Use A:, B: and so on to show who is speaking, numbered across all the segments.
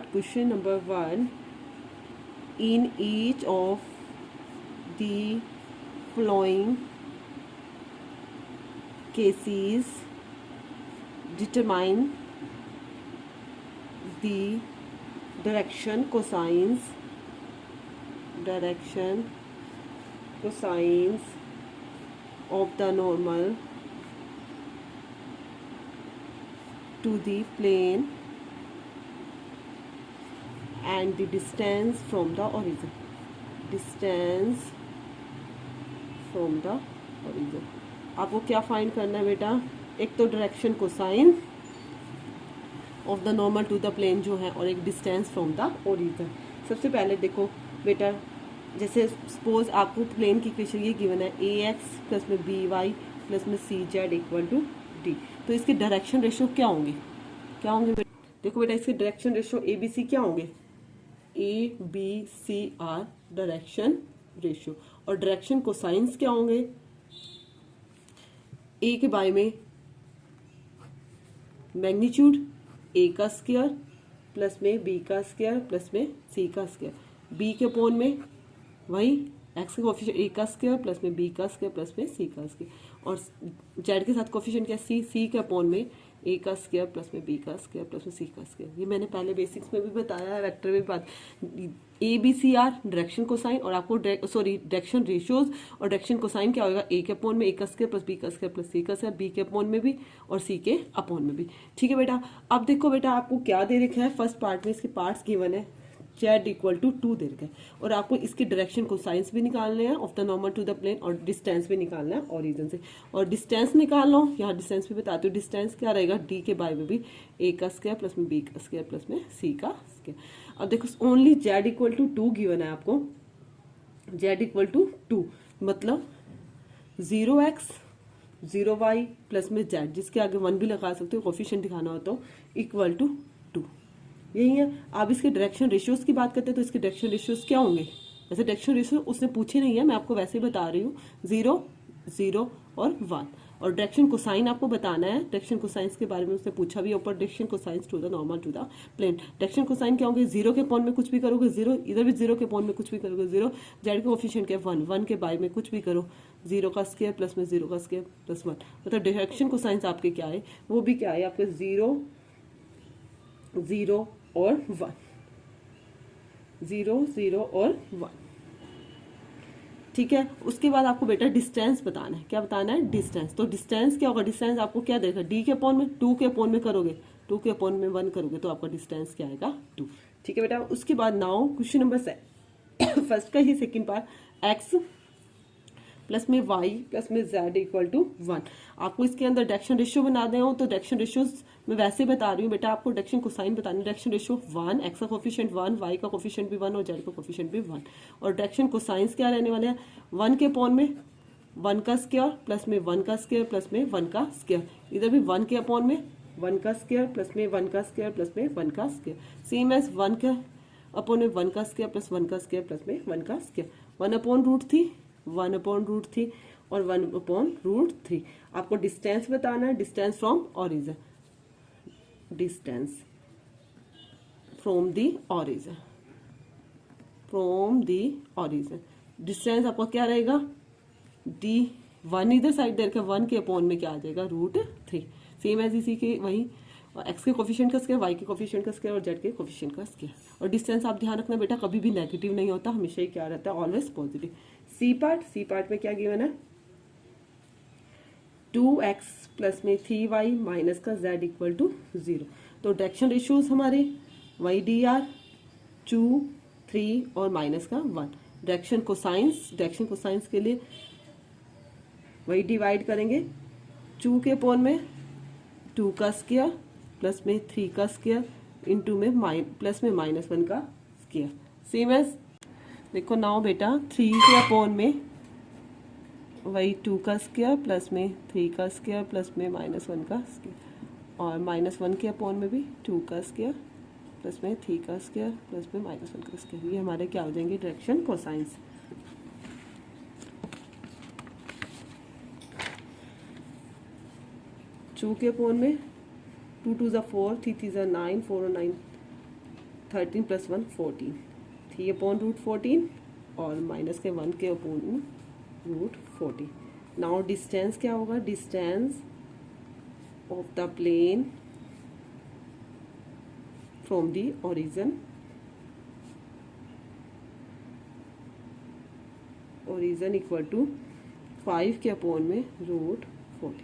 A: part, question number 1. In each of the following cases, determine the direction cosines of the normal to the plane and the distance from the origin. आपको क्या find करना है बेटा? एक तो direction cosine of the normal to the plane जो है, और एक डिस्टेंस फ्रॉम द ओरिजिन। सबसे पहले देखो बेटा, जैसे सपोज आपको प्लेन की इक्वेशन ये गिवन है ax प्लस में by प्लस में cz इक्वल टू d। तो इसके डायरेक्शन रेशियो क्या होंगे बेटा? देखो बेटा, इसके डायरेक्शन रेशियो ABC क्या होंगे? ABC are direction ratio. और डायरेक्शन कोसाइंस क्या होंगे? ए के बाय में मैग्नीट्यूड ए का स्क्वायर प्लस में बी का स्क्वायर प्लस में सी का स्क्वायर, बी के अपोन में वही एक्स का कोफिशिएंट ए का स्क्वायर प्लस में बी का स्क्वायर प्लस में सी का स्क्वायर, और जेड के साथ कोफिशिएंट क्या? सी के अपोन में ए का स्क्वायर प्लस में बी का स्क्वायर प्लस में सी का स्क्वायर। ये मैंने पहले बेसिक्स में भी बताया है, वेक्टर में भी बात। ABC आर डायरेक्शन कोसाइन, और आपको डायरेक्शन रेशियोज और डायरेक्शन कोसाइन क्या होगा? ए के अपोन में ए का स्क्वायर प्लस बी का स्क्वायर प्लस सी का स्क्वायर, बी के अपोन में भी और सी के अपोन में भी। ठीक है बेटा। अब देखो बेटा, आपको क्या दे रखा है? फर्स्ट पार्ट में इसके पार्ट्स गिवन है, z इक्वल टू 2 दे रखा है, और आपको इसकी डायरेक्शन कोसाइंस भी निकालने हैं of the normal to the plane, और डिस्टेंस भी निकालना है ओरिजिन से। और डिस्टेंस निकाल लो, यहाँ डिस्टेंस भी बताती हूँ। डिस्टेंस क्या रहेगा? d के बाय में भी a का स्क्वायर प्लस में b का स्क्वायर प्लस में c का स्क्वायर। अब देखो, only z equal to 2 given है आपको। z इक्वल टू 2 मतलब 0x 0y प्लस में z, जिसके आगे 1 भी लगा सकते हो, कोफिशिएंट दिखाना हो तो, इक्वल टू 2। यही है। आप इसके डायरेक्शन रेशियोज की बात करते हैं तो इसके डायरेक्शन रेशियोज क्या होंगे? वैसे डायरेक्शन रेशियो उसने पूछे नहीं है, मैं आपको वैसे ही बता रही हूँ। 0 0 और 1। और डायरेक्शन कोसाइन आपको बताना है। डायरेक्शन कोसाइंस के बारे में उसने पूछा भी ऊपर, direction cosines to the normal to the plane. Direction cosine क्या होंगे? 0 के अपोन में कुछ भी करोगे 0, इधर भी 0 के अपोन में कुछ भी करोगे 0, जेड के कोफिशिएंट क्या? 1, 1 के बाय में कुछ भी करो 0 का स्क्वायर प्लस में 0 का स्क्वायर प्लस 1। मतलब डायरेक्शन कोसाइंस आपके क्या है? वो भी क्या है आपके? 0 0 और 1, 0 0 और 1। ठीक है। उसके बाद आपको बेटा डिस्टेंस बताना है। क्या बताना है? डिस्टेंस। तो डिस्टेंस क्या होगा? डिस्टेंस आपको क्या देगा? d के अपोन में 2 के अपोन में करोगे, 2 के अपोन में 1 करोगे तो आपका डिस्टेंस क्या आएगा? 2। ठीक है बेटा। उसके बाद नाउ क्वेश्चन नंबर 7 फर्स्ट का ही सेकंड पार्ट, x प्लस में y प्लस में z इक्वल टू 1। आपको इसके अंदर डायरेक्शन रेशियो बना दे हो तो डायरेक्शन रेशियोज मैं वैसे बता रही हूँ बेटा, आपको डायरेक्शन कोसाइन बतानी है। डायरेक्शन रेशियो 1, x का कोफिशिएंट 1, y का कोफिशिएंट भी 1 और z का कोफिशिएंट भी 1। और डायरेक्शन कोसाइंस क्या रहने वाले हैं? 1 के अपोन में 1 का स्क्वायर प्लस में 1 का स्क्वायर प्लस में 1 का स्क्वायर, इधर भी 1 के अपोन में 1 का स्क्वायर प्लस में 1 का स्क्वायर प्लस में 1 का स्क्वायर, सेम एज 1 के अपोन में 1 का स्क्वायर प्लस 1 का स्क्वायर प्लस में 1 का स्क्वायर। 1 अपॉन रूट थी, 1 अपॉन रूट थी और 1 अपॉन रूट 3। आपको डिस्टेंस बताना है, distance from origin, distance from the origin, from the origin. Distance आपका क्या रहेगा? d1 इधर साइड दे रखा, 1 के अपोन में क्या आ जाएगा? रूट 3। सेम एज इसी के वही x के कोफिशिएंट का स्क्वायर, y के कोफिशिएंट का स्क्वायर और z के कोफिशिएंट का स्क्वायर। और डिस्टेंस आप ध्यान रखना बेटा, कभी भी नेगेटिव नहीं होता, हमेशा ही क्या रहता है? Always positive. सी पार्ट में क्या गिवन है? 2x प्लस में 3y माइनस का z इक्वल टू 0। तो डायरेक्शन रेशियोज हमारे y dr 2 3 और माइनस का 1। डायरेक्शन कोसाइंस के लिए y डिवाइड करेंगे 2 के अपोन में 2 का स्क्वायर प्लस में 3 का स्क्वायर इंटू में प्लस में माइनस 1 का स्क्वायर। सेम एज देखो नाउ बेटा, 3 के अपोन में वही 2 का स्क्वायर प्लस में 3 का स्क्वायर प्लस में माइनस 1 का स्क्वायर, और माइनस 1 के अपोन में भी 2 का स्क्वायर प्लस में 3 का स्क्वायर प्लस में माइनस 1 का स्क्वायर। ये हमारे क्या हो जाएंगे? Direction cosines. 2 के अपोन में 2 2 ज़ा 4, 3 3 ज़ा 9, 4 और 9 13 + 1 14, 3/√14 और -1 के अपॉन √40। नाउ डिस्टेंस क्या होगा, distance of the plane from the origin equal to 5 के अपॉन में √40।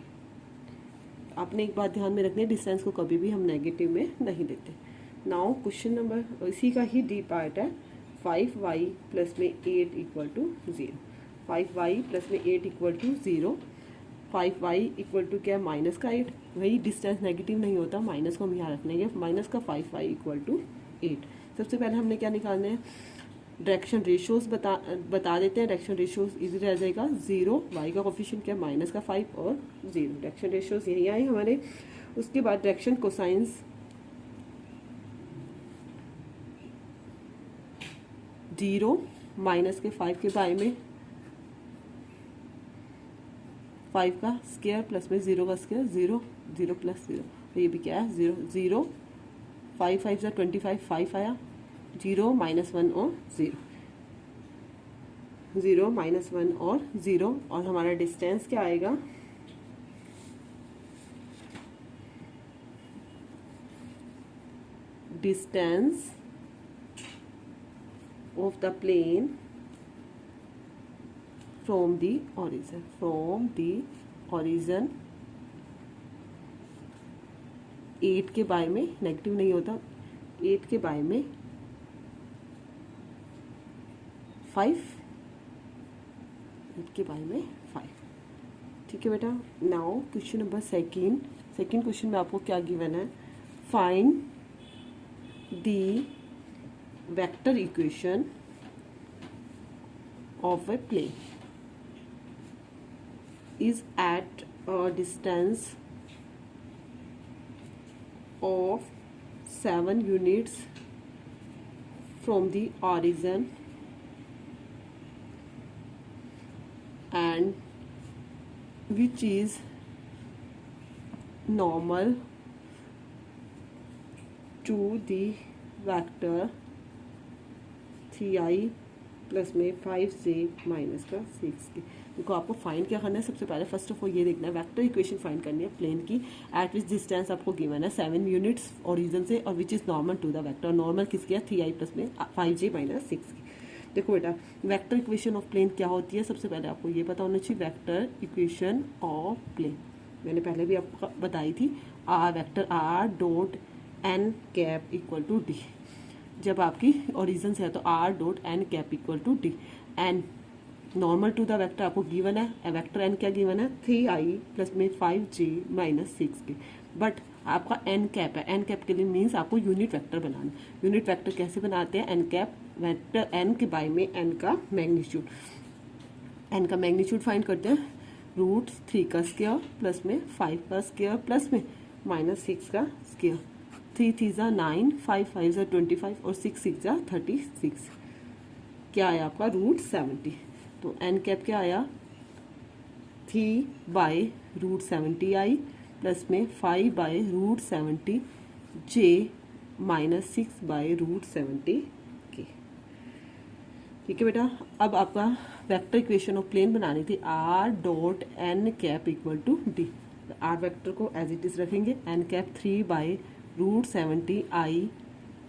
A: आपने एक बात ध्यान में रखनी है, डिस्टेंस को कभी भी हम नेगेटिव में नहीं देते। नाउ क्वेश्चन नंबर इसी का ही डी पार्ट है, 5y + में 8 = 0। 5y + में 8 = 0। 5y = क्या, -8। वही डिस्टेंस नेगेटिव नहीं होता, माइनस को हम यहाँ रख लेंगे, माइनस का 5y = 8। सबसे पहले हमने क्या निकालना है, डायरेक्शन रेशियोज बता देते हैं। डायरेक्शन रेशियोज इजी रह जाएगा, 0, y का कोफिशिएंट क्या, -5 और 0। डायरेक्शन रेशियोज यही आए हमारे। उसके बाद डायरेक्शन कोसाइंस 0 -5 के बारे में 5 का स्क्वायर प्लस में 0 का स्क्वायर, 0 0 + 0, ये भी क्या है 0 0। 5 5 = 25, 5 आया, 0 -1 और 0, 0 -1 और 0। और हमारा डिस्टेंस क्या आएगा, distance of the plane from the origin 8 के बारे में नेगेटिव नहीं होता, 8 के बारे में 5, 8 के बारे में 5। ठीक है बेटा। Now question number second question में आपको क्या गिवन है, find the vector equation of a plane is at a distance of 7 units from the origin and which is normal to the vector 3i plus में 5j minus का 6k। देखो आपको find क्या करना है, सबसे पहले फर्स्ट ऑफ ऑल ये देखना है, वेक्टर इक्वेशन फाइंड करनी है प्लेन की, एट विच डिस्टेंस आपको गिवन है 7 यूनिट्स ओरिजिन से, और which is normal to the vector. Normal किसकी है, 3i प्लस में 5j माइनस 6k। देखो बेटा वेक्टर इक्वेशन ऑफ प्लेन क्या होती है, सबसे पहले आपको ये पता होना चाहिए, वेक्टर इक्वेशन ऑफ प्लेन मैंने पहले भी आपको बताई थी, वेक्टर r.n कैप = d। जब आपकी ओरिजिन से है तो r.n cap = d। N normal to the vector आपको गिवन है, वेक्टर एन क्या गिवन है, 3i प्लस में 5j माइनस 6k। बट आपका एन कैप है, एन कैप के लिए मीन्स आपको यूनिट वेक्टर बनाना। यूनिट वेक्टर कैसे बनाते हैं, एन कैप वेक्टर एन के बारे में एन का मैग्नीट्यूड फाइंड करते हैं, √3 का स्क्वायर प्लस में 5 का स्क्वायर प्लस में -6 का स्क्वायर। 3 3 = 9, 5 5 = 25 और 6 6 = 36। क्या आया आपका, √70। तो एन कैप क्या आया, 3/√70i प्लस में 5/√70j माइनस 6/√70k। ठीक है बेटा। अब आपका वेक्टर इक्वेशन ऑफ प्लेन बनानी थी, r.n cap = d। R vector को एज इट इज रखेंगे, एन कैप 3/√70i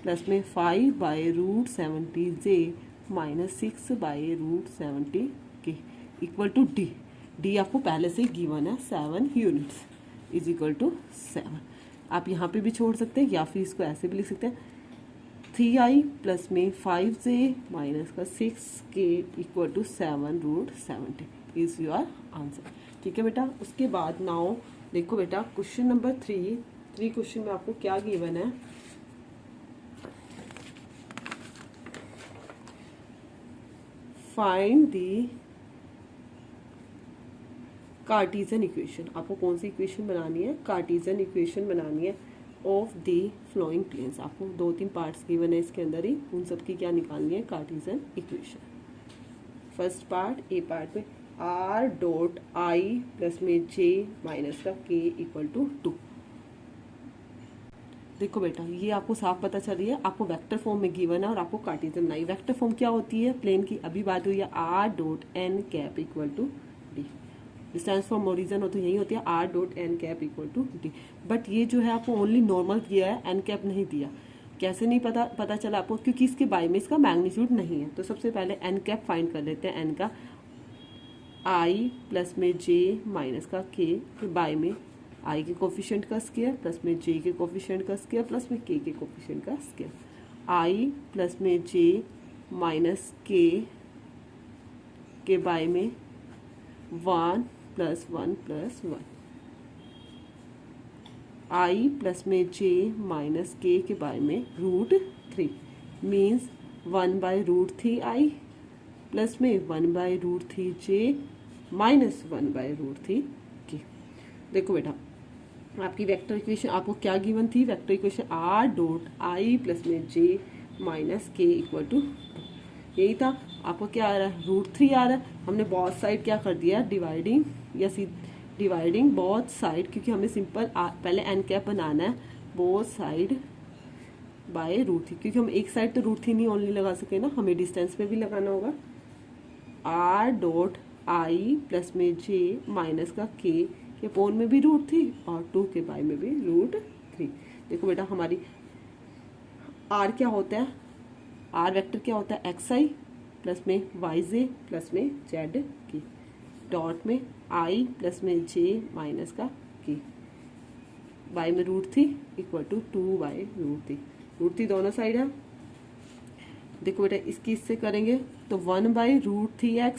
A: प्लस में 5/√70j minus 6/√70k = d। d आपको पहले से गिवन है, 7 यूनिट्स = 7। आप यहाँ पे भी छोड़ सकते हैं या फिर इसको ऐसे भी लिख सकते हैं, 3i प्लस में 5j माइनस का 6k = 7√70 इज योर आंसर। ठीक है बेटा। उसके बाद नाउ देखो बेटा क्वेश्चन नंबर 3 क्वेश्चन में आपको क्या गिवन है, फाइंड द कार्टेशियन इक्वेशन। आपको कौन सी इक्वेशन बनानी है, कार्टेशियन इक्वेशन बनानी है ऑफ द फ्लोइंग प्लेन्स। आपको 2-3 पार्ट्स गिवन है इसके अंदर ही, उन सब की क्या निकालनी है, कार्टेशियन इक्वेशन। फर्स्ट पार्ट, ए पार्ट में r.i प्लस में j माइनस का k = 2। देखो बेटा, ये आपको साफ पता चल रही है, आपको वेक्टर फॉर्म में गिवन है और आपको कार्टेशियन बनाई। वेक्टर फॉर्म क्या होती है प्लेन की, अभी बात हुई है, r dot n cap equal to d. Distance from origin हो तो यही होती है r dot n cap equal to d. But ये जो है आपको ओनली नॉर्मल दिया है, एन कैप नहीं दिया। कैसे नहीं पता चला आपको, क्योंकि इसके बाय में इसका मैग्नीट्यूड नहीं है। तो सबसे पहले एन कैप फाइंड कर लेते हैं। एन का आई प्लस में जे माइनस का के बाय में आई के कोफिशिएंट का स्क्वायर प्लस में जे के कोफिशिएंट का स्क्वायर प्लस में के कोफिशिएंट का स्क्वायर। आई प्लस में जे माइनस के बाय में 1 प्लस 1 प्लस 1। आई प्लस में जे माइनस के बाय में √3 मीन्स 1/√3 आई प्लस में 1/√3 जे माइनस 1/√3 के। देखो बेटा, आपकी वेक्टर इक्वेशन आपको क्या गिवन थी, vector equation are dot i plus में जे माइनस के इक्वल टू 2, यही था। आपको क्या आ रहा है, √3 आ रहा है। हमने बोथ साइड क्या कर दिया, डिवाइडिंग या डिवाइडिंग बोथ साइड, क्योंकि हमें सिंपल पहले एन कैप बनाना है बोथ साइड बाय √3, क्योंकि हम एक साइड तो √3 नहीं ओनली लगा सके ना, हमें डिस्टेंस पे भी लगाना होगा। आर डॉट आई प्लस में जे माइनस का के पोन में भी √3 और 2 के बाय में भी √3। देखो बेटा, हमारी आर क्या होता है, आर वेक्टर क्या होता है, एक्स आई प्लस में वाई जे प्लस में जेड की, डॉट में आई प्लस में जे माइनस का की, बाय में √3 इक्वल टू 2/√3। √3 दोनों साइड है। देखो बेटा, इसकी इससे करेंगे तो 1/√3x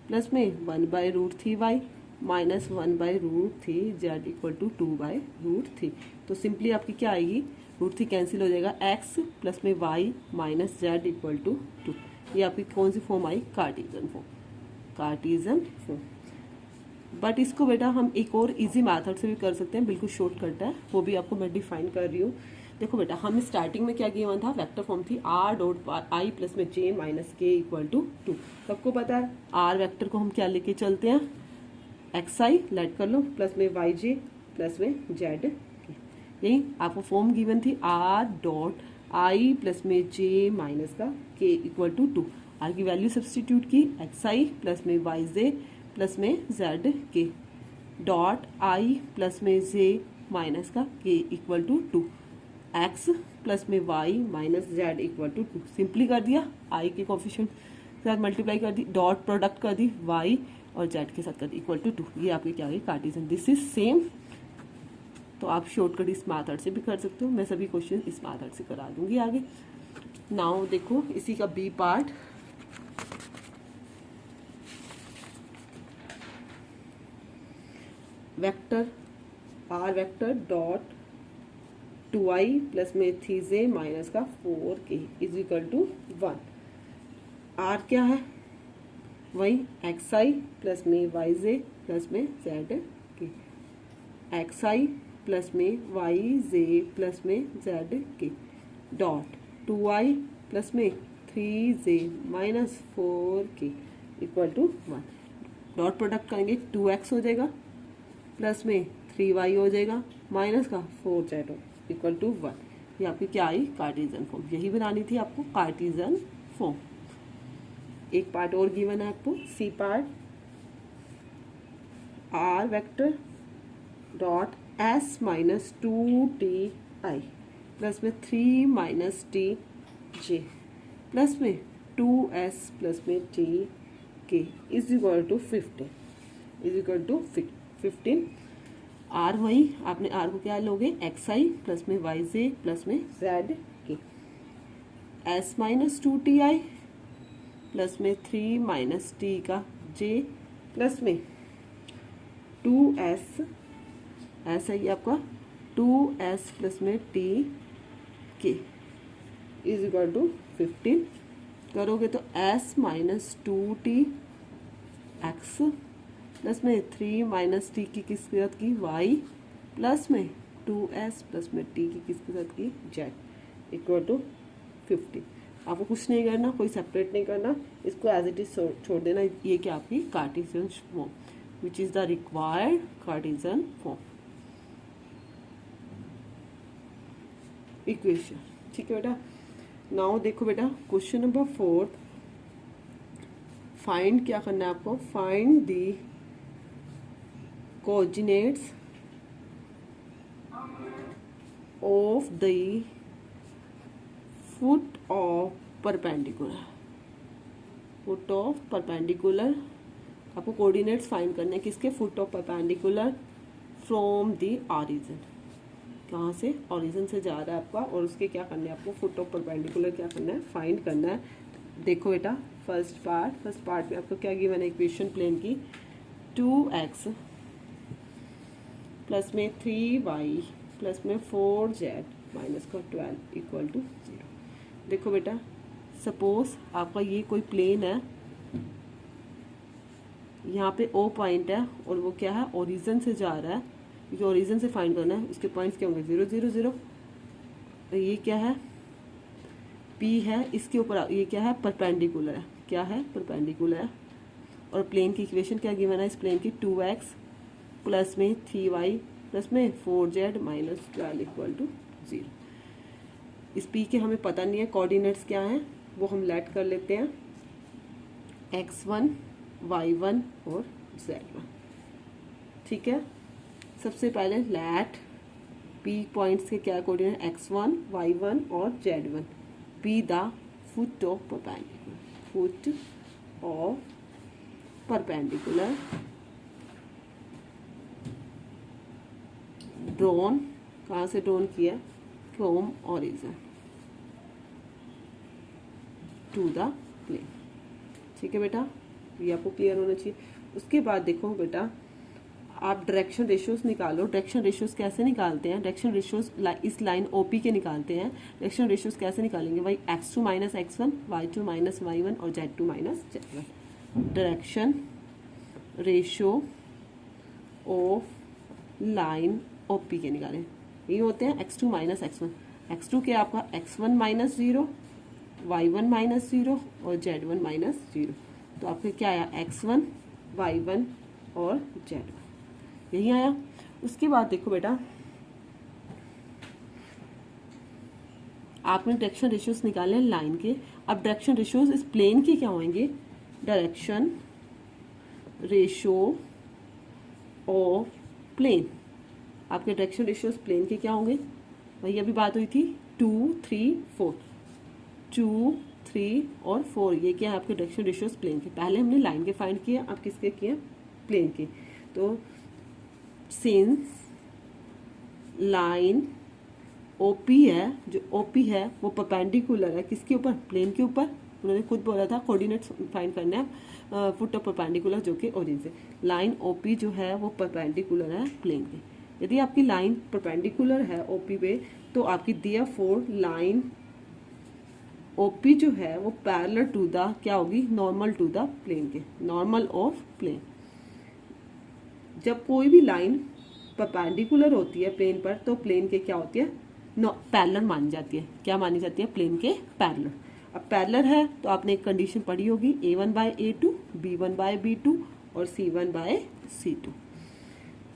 A: प्लस में 1/√3y minus 1/√3 Z equal to 2/√3। तो सिंपली आपकी क्या आएगी, √3 कैंसिल हो जाएगा, x प्लस में y minus z equal to 2। ये आपकी कौन सी फॉर्म आई, Cartesian form, Cartesian form. But इसको बेटा हम एक और इजी मेथड से भी कर सकते हैं, बिल्कुल शॉर्टकट है, वो भी आपको मैं डिफाइन कर रही हूँ। देखो बेटा, हम स्टार्टिंग में क्या गिवन था, वेक्टर फॉर्म थी आर डॉट आई प्लस में जे माइनस के इक्वल टू 2। सबको पता है आर वेक्टर को हम क्या लेके चलते हैं, एक्स आई लेट कर लो प्लस में वाई जे प्लस में जेड के। यही आपको फॉर्म गिवन थी आर डॉट आई प्लस में जे माइनस का के इक्वल टू 2। आर की वैल्यू सब्सटीट्यूट की, एक्स आई प्लस में वाई जे प्लस में z k, dot i plus में जे माइनस का k equal to 2, x plus में y minus z equal to 2। Simply कर दिया, आई के कोफिशिएंट के साथ मल्टीप्लाई कर दी, डॉट प्रोडक्ट कर दी, वाई और जेड के साथ कर दी इक्वल टू 2। ये आपकी क्या है, कार्टेशियन। This is same. तो आप शॉर्टकट इस मेथड से भी कर सकते हो, मैं सभी क्वेश्चन इस मेथड से करा दूंगी आगे। नाउ देखो इसी का b part, vector r vector dot 2i plus में 3j माइनस का 4k is equal to 1। Are क्या है, वही एक्स आई प्लस में वाई जे प्लस में z k, x i plus में वाई जे प्लस में z k, dot 2i plus में 3j minus 4k equal to 1। Dot product करेंगे 2x हो जाएगा प्लस में 3y हो जाएगा माइनस का 4z इक्वल टू 1। ये आपकी क्या आई, कार्टेशियन फॉर्म। यही बनानी थी आपको, कार्टेशियन फॉर्म। एक पार्ट और गिवन है आपको, c part, r vector dot s minus 2ti plus में 3 माइनस टी जे प्लस में 2s प्लस में t k is equal to 15 is equal to 15। R वही आपने आर को क्या लोगे, एक्स आई प्लस में वाई जे प्लस में z k, s minus 2ti plus में 3 माइनस टी का जे प्लस में 2s, एस है ये आपका 2s प्लस में t k is equal to 15। करोगे तो s minus 2t x plus में 3 माइनस टी की किसके साथ की, y प्लस में 2s प्लस में t की किसके साथ की, z इक्वल टू 15। आपको कुछ नहीं करना, कोई सेपरेट नहीं करना, इसको एज इट इज छोड़ देना। ये क्या आपकी Cartesian form, which is the required Cartesian form. Equation. ठीक है बेटा। नाउ देखो बेटा क्वेश्चन नंबर 4, फाइंड क्या करना है आपको, find the coordinates of the foot of perpendicular. Foot of perpendicular, आपको कोऑर्डिनेट्स फाइंड करने हैं किसके, foot of perpendicular from the origin. कहाँ से, ऑरिजिन से जा रहा है आपका, और उसके क्या करना है आपको, फुट ऑफ परपेंडिकुलर क्या करना है, फाइंड करना है। देखो बेटा फर्स्ट पार्ट में आपको क्या गिवन है, इक्वेशन प्लेन की 2x प्लस में 3y प्लस में 4z माइनस का 12 इक्वल टू 0। देखो बेटा सपोज आपका ये कोई प्लेन है, यहाँ पे O पॉइंट है और वो क्या है, ओरिजिन से जा रहा है, क्योंकि ओरिजिन से फाइंड करना है, उसके पॉइंट्स क्या होंगे 0 0 0। तो ये क्या है, P है, इसके ऊपर ये क्या है, परपेंडिकुलर है, क्या है, परपेंडिकुलर है। और प्लेन की इक्वेशन क्या गिवन है इस प्लेन की, 2x प्लस में 3y प्लस में 4z माइनस 12 इक्वल टू 0। इस P के हमें पता नहीं है कोऑर्डिनेट्स क्या हैं, वो हम लेट कर लेते हैं x1 y1 और z1। ठीक है, सबसे पहले लेट P पॉइंट्स के क्या कोऑर्डिनेट, x1 y1 और z1, P the foot of perpendicular, foot of perpendicular drawn, कहाँ से ड्रॉन किया, from origin to the plane. ठीक है बेटा, ये आपको क्लियर होना चाहिए। उसके बाद देखो बेटा आप डायरेक्शन रेशियोज निकालो। डायरेक्शन रेशियोज कैसे निकालते हैं, डायरेक्शन रेशियोज इस लाइन OP के निकालते हैं। डायरेक्शन रेशियोज कैसे निकालेंगे भाई, x2 minus x1, y2 minus y1 और z2 minus z1। Direction ratio of line OP के निकालें, ये होते हैं x2 माइनस x1। x2 क्या आपका, x1 माइनस 0, y1 माइनस 0 और z1 माइनस 0। तो आपके क्या आया, x1 y1 और z1, यही आया। उसके बाद देखो बेटा आपने डायरेक्शन रेशियोज निकाले लाइन के। अब डायरेक्शन रेशियोज इस प्लेन के क्या होंगे, डायरेक्शन रेशियो ऑफ प्लेन, आपके डायरेक्शन रेशियोज प्लेन के क्या होंगे, वही अभी बात हुई थी 2 3 4, 2 3 और 4, ये क्या है आपके डायरेक्शन रेशियोज प्लेन के। पहले हमने लाइन के फाइंड किए, अब किसके किए, प्लेन के। तो सिंस लाइन OP है, जो OP है वो परपेंडिकुलर है किसके ऊपर, प्लेन के ऊपर। उन्होंने खुद बोला था कोऑर्डिनेट्स फाइंड करना है फुट ऑफ परपेंडिकुलर जो कि ओरिजिन। लाइन OP जो है वो परपेंडिकुलर है प्लेन के। यदि आपकी लाइन परपेंडिकुलर है OP पे, तो आपकी देयरफॉर लाइन OP जो है वो पैरेलल टू द क्या होगी, नॉर्मल टू द प्लेन के, नॉर्मल ऑफ प्लेन। जब कोई भी लाइन परपेंडिकुलर होती है प्लेन पर, तो प्लेन के क्या होती है, पैरेलल मानी जाती है। क्या मानी जाती है, प्लेन के पैरेलल। अब पैरेलल है तो आपने एक कंडीशन पढ़ी होगी, A1 bye A2, B1 bye B2 और C1 बाय C2।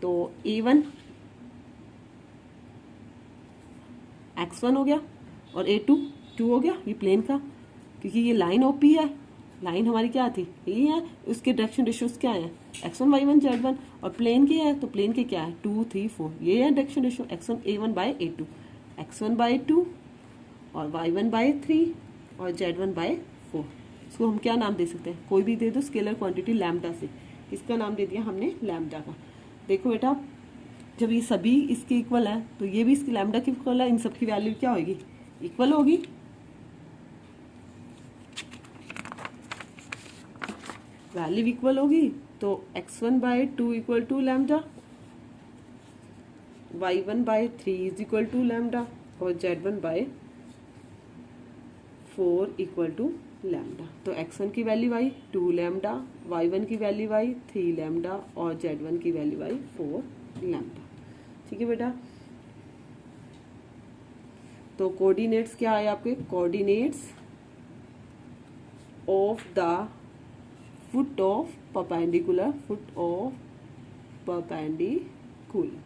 A: तो A1 x1 हो गया और A2 2 हो गया, ये प्लेन का, क्योंकि ये लाइन OP है, लाइन हमारी क्या थी, यही है। उसके डायरेक्शन रेशियोज क्या है, x1 y1 z1, और प्लेन के है तो प्लेन के क्या है 2 3 4, ये है direction ratio x1 A1 bye A2, x1 by 2 और y1 बाय 3 और z1 बाय 4। इसको हम क्या नाम दे सकते हैं, कोई भी दे दो स्केलर क्वांटिटी लैम्डा से। इसका नाम दे दिया हमने लैम्डा का। देखो बेटा जब ये सभी इसके इक्वल है तो ये भी इसकी लैम्डा की इक्वल है, इन सब की वैल्यू क्या होगी, इक्वल होगी। वैल्यू इक्वल होगी तो x1 by 2 equal to lambda, y1 by 3 is equal to lambda और z1 bye 4 equal to lambda. तो x1 की वैल्यू आई 2 लैम्डा, y1 की वैल्यू आई 3 लैम्डा और z1 की वैल्यू आई 4 लैम्डा। ठीक है बेटा, तो कोऑर्डिनेट्स क्या आए आपके, coordinates of the foot of perpendicular, foot of perpendicular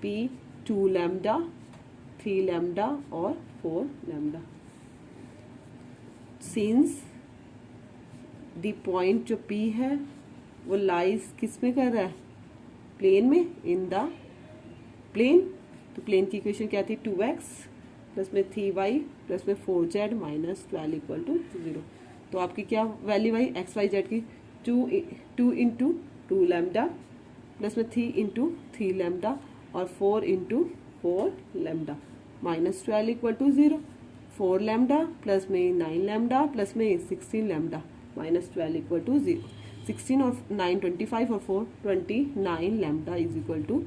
A: P 2 lambda, 3 lambda और 4 लैम्डा। सिंस द पॉइंट जो P है वो लाइज किस में कर रहा है, प्लेन में, इन द प्लेन। तो प्लेन की इक्वेशन क्या थी, 2x प्लस में 3y प्लस में 4z माइनस 12 इक्वल टू 0। तो आपकी क्या वैल्यू आई एक्स वाई जेड की, 2 इंटू 2 लैम्डा प्लस में 3 इंटू 3 लैम्डा और 4 into 4 lambda minus 12 equal to 0। 4 lambda plus में 9 लैम्डा प्लस में 16 लैम्डा माइनस 12 इक्वल टू 0। 16 और 9 25 और 4 29 lambda is equal to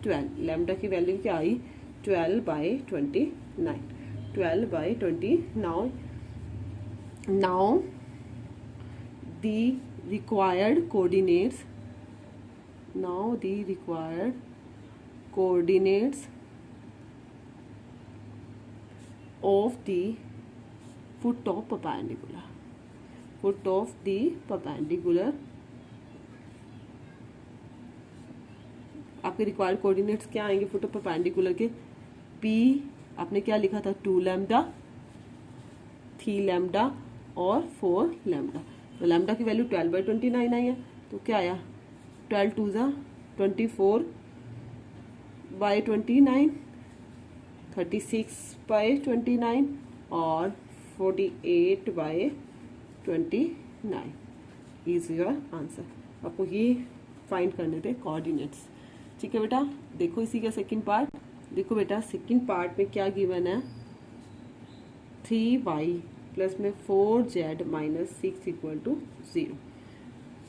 A: 12। Lambda की वैल्यू क्या आई, 12/29, 12/20। Now the required coordinates of the foot of perpendicular आपके रिक्वायर्ड कोऑर्डिनेट्स क्या आएंगे फुट ऑफ परपेंडिकुलर के, P आपने क्या लिखा था, 2 लैम्डा, 3 लैम्डा और 4 लैम्डा। तो लैम्डा की वैल्यू 12/29 आई है, तो क्या आया, 12 2 ज़ा 24/29, 36/29 और 48/29 इज योर आंसर। आपको ये फाइंड करने थे कोऑर्डिनेट्स। ठीक है बेटा, देखो इसी का सेकंड पार्ट। देखो बेटा सेकंड पार्ट में क्या गिवन है, 3y प्लस में 4z माइनस 6 इक्वल टू 0।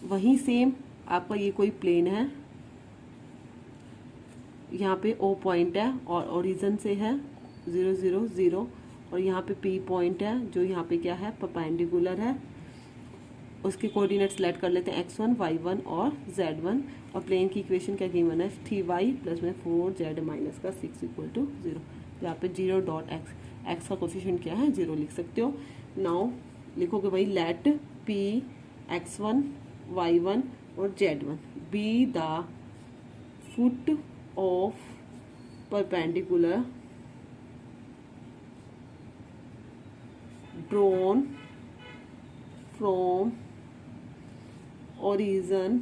A: वहीं सेम आपका ये कोई प्लेन है, यहाँ पे O पॉइंट है और ओरिजिन से है 0 0 0 और यहाँ पे P पॉइंट है जो यहाँ पे क्या है, परपेंडिकुलर है। उसके कोऑर्डिनेट्स सेलेक्ट कर लेते हैं x1 y1 और z1 और प्लेन की इक्वेशन क्या गिवन है, 3y प्लस में 4z माइनस का 6 इक्वल टू 0। यहाँ पे 0 डॉट x का कोफिशिएंट क्या है, 0 लिख सकते हो। नाउ लिखोगे भाई लेट p x1 y1 और z1 be the foot of perpendicular drawn from origin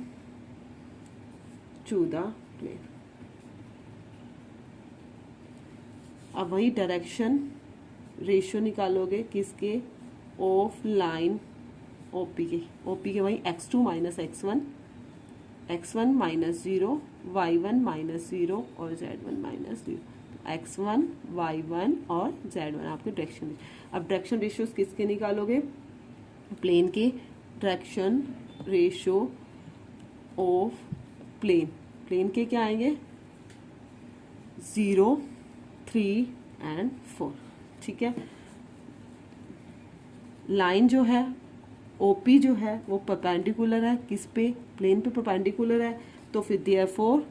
A: to the plane। अब वही डायरेक्शन रेशियो निकालोगे किसके, ऑफ लाइन ओपी के वही x2 minus x1 minus 0 y1 minus 0 और z1 माइनस 0। x1 y1 और z1 आपके डायरेक्शन। अब डायरेक्शन रेशियोज किसके निकालोगे, प्लेन के डायरेक्शन रेशियो ऑफ प्लेन के क्या आएंगे, 0 3 एंड 4। ठीक है, लाइन जो है ओपी जो है वो परपेंडिकुलर है किस पे, प्लेन पे परपेंडिकुलर है, तो फिर देयरफॉर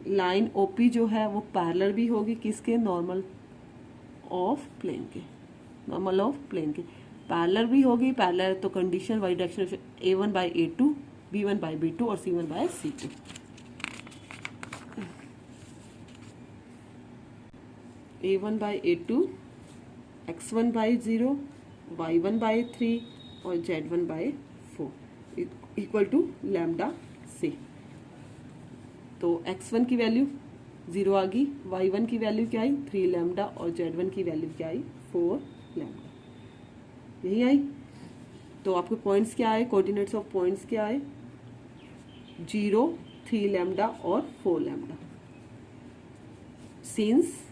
A: लाइन ओपी जो है वो पैरेलल भी होगी किसके, नॉर्मल ऑफ प्लेन के, नॉर्मल ऑफ प्लेन के पैरेलल भी होगी। पैरेलल तो condition Y direction a1/a2 b1/b2 और c1/c2। a1/a2 x1/0 y1/3 और z1/4 इक्वल टू लैम्डा से। तो x1 की वैल्यू 0 आ गई, y1 की वैल्यू क्या आई 3 लैम्डा और z1 की वैल्यू क्या आई 4 लैम्डा, यही आई। तो आपके पॉइंट्स क्या आए, कोऑर्डिनेट्स ऑफ पॉइंट्स क्या आए, 0 3 लैम्डा और 4 lambda. Since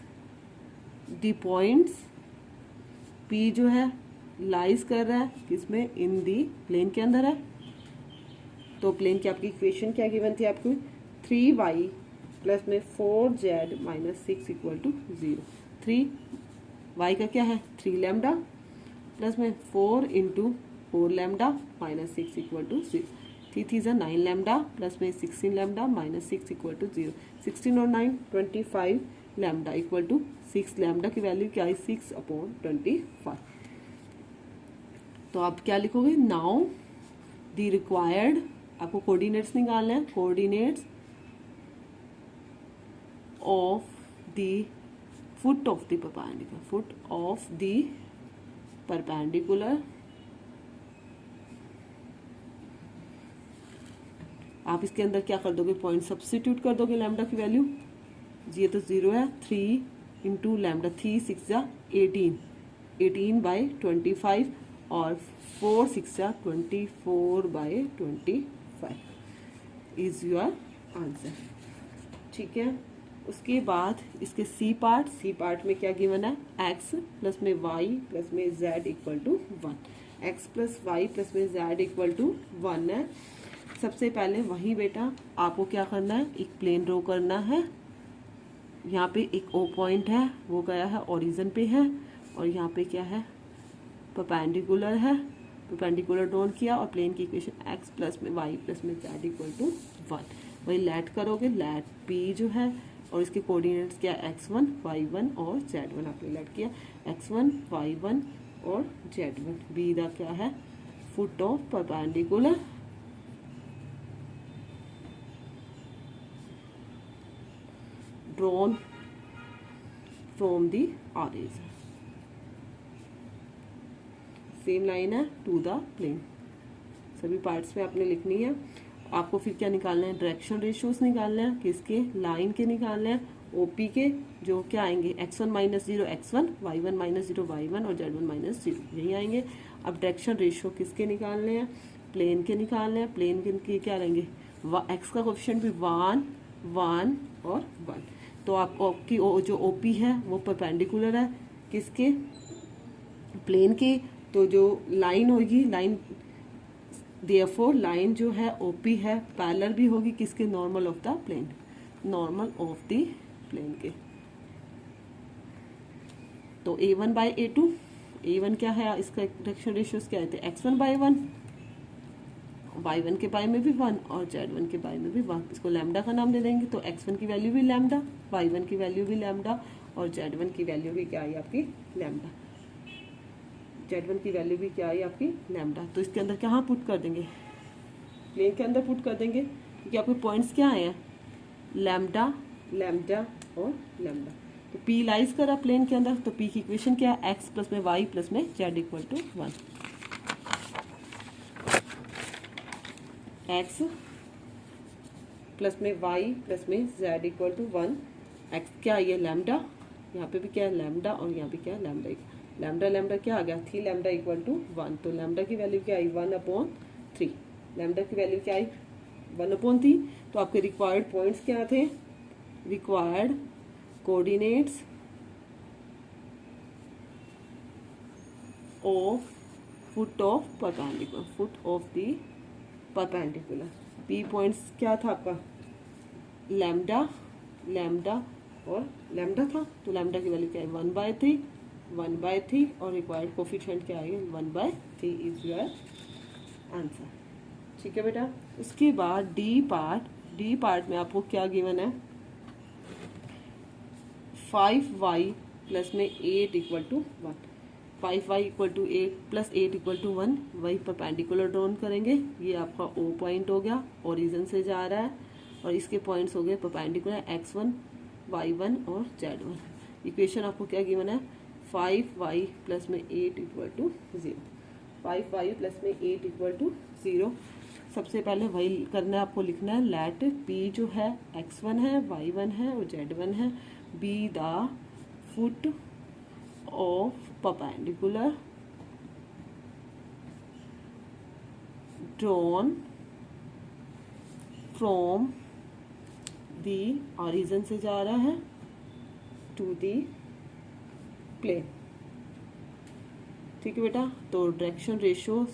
A: the points P जो है लाइज कर रहा है किसमें, इन दी प्लेन के अंदर है। तो प्लेन की आपकी इक्वेशन क्या गिवन थी आपको, 3y प्लस में 4z minus 6 equal to 0। 3y का क्या है 3 लैम्डा प्लस में 4 into 4 lambda minus 6 equal to 0। 3 3 9 lambda plus में 16 लैम्डा माइनस 6 इक्वल टू 0। 16 और 9 25 लैम्डा इक्वल टू 6 लैम्डा की वैल्यू क्या है 6/25। तो आप क्या लिखोगे, नाउ द रिक्वायर्ड, आपको कोऑर्डिनेट्स निकालना है, coordinates of the foot of the perpendicular, foot of the perpendicular. आप इसके अंदर क्या कर दोगे, पॉइंट सब्स्टिट्यूट कर दोगे लैम्डा की वैल्यू, ये तो 0 है, 3 इंटू लैम्डा, 3 6 जा 18, 18/25 और 4 6 जा 24/25 इज योर आंसर। ठीक है, उसके बाद इसके सी पार्ट में क्या गिवन है, x प्लस में y प्लस में z equal to 1, x plus y plus में z इक्वल टू 1 है। सबसे पहले वही बेटा आपको क्या करना है, एक प्लेन ड्रॉ करना है। यहाँ पे एक ओ पॉइंट है, वो गया है ओरिजिन पे है, और यहाँ पे क्या है, परपेंडिकुलर है, परपेंडिकुलर ड्रॉ किया, और प्लेन की इक्वेशन x प्लस में y प्लस में z इक्वल टू 1। वही लेट करोगे, लेट p जो है, और इसके कोऑर्डिनेट्स क्या, x1 y1 और z1 आपने लेट किया, x1 y1 और z1। b दा क्या है, foot of perpendicular drawn from the origin, same line है टू द प्लेन। सभी पार्ट्स में आपने लिखनी है। आपको फिर क्या निकालना है, डायरेक्शन रेशियोज निकालना है, किसके, लाइन के निकालने हैं, ओपी के, जो क्या आएंगे, x1 minus 0 x1, y1 minus 0 y1 और z1 माइनस 0, यही आएंगे। अब डायरेक्शन रेशियो किसके निकालने हैं, प्लेन के निकालने हैं। प्लेन के क्या रहेंगे, x का कोफिशिएंट भी 1 1 और 1। तो आपकी जो ओपी है वो परपेंडिकुलर है किसके, प्लेन के, तो जो लाइन होगी, लाइन देयरफॉर लाइन जो है ओपी है पैरेलल भी होगी किसके, normal of the plane, normal of the plane के। तो a1/a2, a1 क्या है, इसका डायरेक्शन रेशियोज क्या है, x1/1, y1 के बाय में भी 1 और z1 के बाय में भी 1। इसको लैम्डा का नाम दे देंगे, तो x1 की वैल्यू भी लैम्डा, y1 की वैल्यू भी लैम्डा, और z1 की वैल्यू भी क्या आई आपकी, लैम्डा। z1 की वैल्यू भी क्या आई आपकी, लैम्डा। तो इसके अंदर कहाँ पुट कर देंगे, प्लेन के अंदर पुट कर देंगे, क्योंकि आपके पॉइंट्स क्या आए हैं, लैम्डा लैम्डा और लैम्डा। तो p लाइज करा प्लेन के अंदर, तो p की इक्वेशन क्या है, x प्लस में y प्लस में z equal to 1, x plus में y प्लस में z इक्वल टू 1। x क्या है, लैम्डा, यहाँ पे भी क्या है लैम्डा, और यहाँ पे क्या है लैम्डा, लैम्डा लैम्डा क्या आ गया, 3 लैम्डा इक्वल टू 1। तो लैम्डा की वैल्यू क्या आई, 1/3, लैम्डा की वैल्यू क्या आई, 1/3। तो आपके रिक्वायर्ड पॉइंट्स क्या थे, required coordinates of foot of perpendicular, foot of the perpendicular. P points क्या था आपका, लैम्डा लैम्डा और लैम्डा था, तो लैम्डा की वैल्यू क्या है, 1/3 1/3, और रिक्वायर्ड कोफिशिएंट क्या आएगा, 1/3 इज योर आंसर। ठीक है बेटा। उसके बाद डी पार्ट में आपको क्या गिवन है, 5y प्लस में 8 equal to 1, 5y equal to 8 plus 8 equal to 1। वही परपेंडिकुलर ड्रॉन करेंगे, ये आपका ओ पॉइंट हो गया, ओरिजिन से जा रहा है, और इसके पॉइंट्स हो गए परपेंडिकुलर, x1 y1 और z1। इक्वेशन आपको क्या गिवन है, 5y प्लस में 8 इक्वल टू 0, 5y प्लस में 8 इक्वल टू 0। सबसे पहले वही करना है, आपको लिखना है, लेट p जो है x1 है, y1 है और z1 है, be the foot of perpendicular drawn from the origin से जा रहा है टू द प्लेन। ठीक है बेटा। तो डायरेक्शन रेशियोज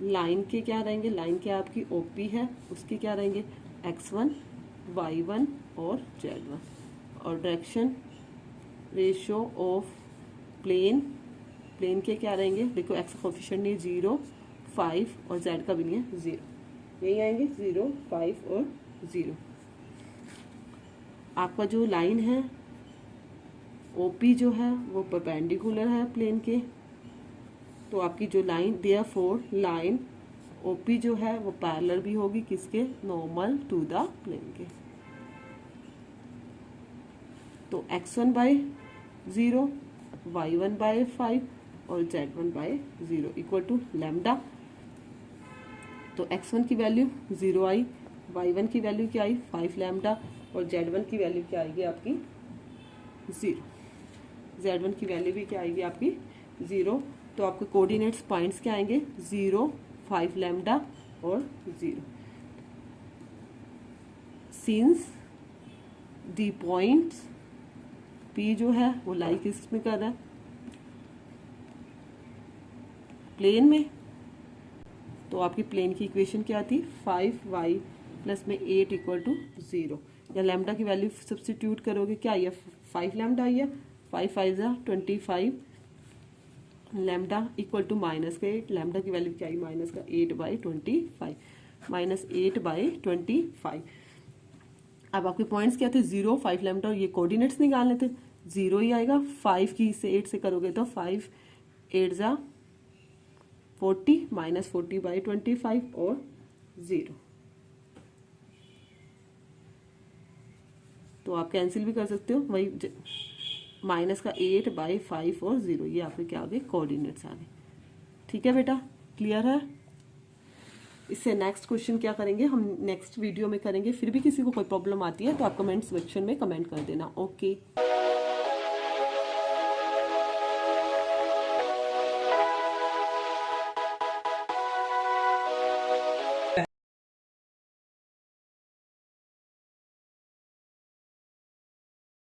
A: लाइन के क्या रहेंगे, लाइन क्या आपकी ओपी है, उसके क्या रहेंगे, x1 y1 और z1। और डायरेक्शन रेशियो ऑफ प्लेन के क्या रहेंगे, देखो x का कोफिशिएंट नहीं 0 5 और z का भी नहीं है 0, यही आएंगे 0 5 और 0। आपका जो लाइन है ओपी जो है वो परपेंडिकुलर है प्लेन के, तो आपकी जो लाइन देयरफॉर लाइन ओपी जो है वो पैरेलल भी होगी किसके, नॉर्मल टू द प्लेन के। तो x1 बाय 0, y1 बाय 5 और z1 bye 0 equal to lambda. तो x1 की वैल्यू 0 आई, y1 की वैल्यू क्या आई 5 लैम्डा और z1 की वैल्यू क्या आएगी आपकी 0। z1 की वैल्यू भी क्या आएगी आपकी 0। तो आपके कोऑर्डिनेट्स पॉइंट्स क्या आएंगे 0, 5 लैम्डा और 0। सिंस द पॉइंट्स P जो है वो लाई किस में कर रहा है प्लेन में, तो आपकी प्लेन की इक्वेशन क्या थी 5y प्लस में 8 इक्वल टू 0। या लैम्डा की वैल्यू सब्सटीट्यूट करोगे क्या आई है 5 लैम्डा आई है, 5 5 25 लैम्डा इक्वल टू माइनस का 8, लैम्डा की वैल्यू क्या आई माइनस का 8/25 माइनस 8/25। अब आपके पॉइंट्स क्या थे 0, 5 लैम्डा और ये कोऑर्डिनेट्स निकालने थे 0 ही आएगा। 5 की से 8 से करोगे तो 5 8 जा 40 माइनस 40/25 और 0। तो आप कैंसिल भी कर सकते हो, वही माइनस का 8/5 और 0 ये आपके क्या आ गए कोऑर्डिनेट्स आ गए। ठीक है बेटा, क्लियर है। इससे नेक्स्ट क्वेश्चन क्या करेंगे हम नेक्स्ट वीडियो में करेंगे। फिर भी किसी को कोई प्रॉब्लम आती है तो आप कमेंट सेक्शन में कमेंट कर देना। ओके।